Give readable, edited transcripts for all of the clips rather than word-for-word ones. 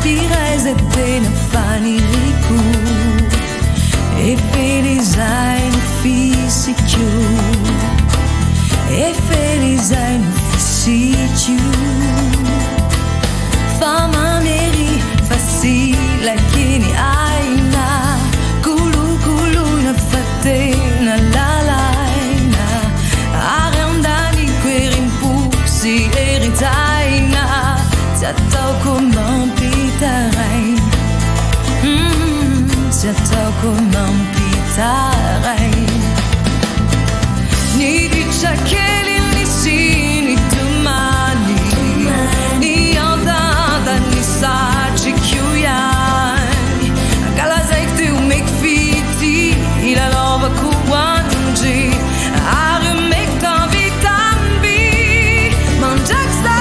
direzete na faniriku e felizai no fisicio e felizai no fisicio fama neri facile kini aina kulu kulu na fatena la laina arandani querin pusi eritaina Zatau kumampitarai Zatau kumampitarai Ni dicakeli ni sini tumani Ni andada ni saci chiuyani Galazekti u mek fiti Ila lova kuwanji Are mek tanvi tambi Manjak sta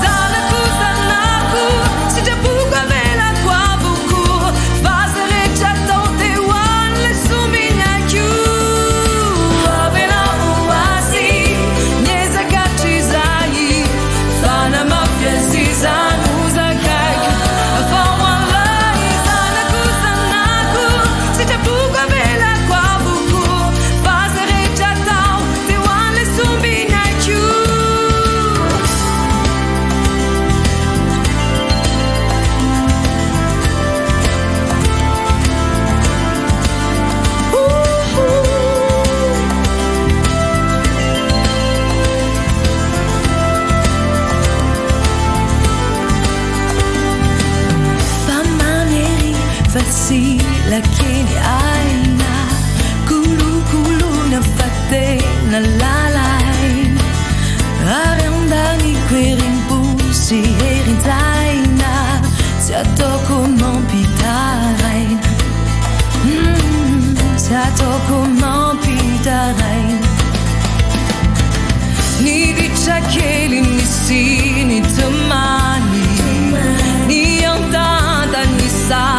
Zanako, Zanako, si te buca vela qua bucu, fazere già tote one le sumina chiù. Avena uasi, niesa cacizai, fana mafia si zanusa cai. For one life, Zanako, Zanako, si te buca vela qua bucu, fazere già tote one le sumina chiù. Famaneri facile che ne aina Kulu kulu na fatte na lalai Arandani querin pusi eritaina Zatoko mampitarai Zatoko mampitarai Ni dicakeli ni sini tamani Ni andada ni sa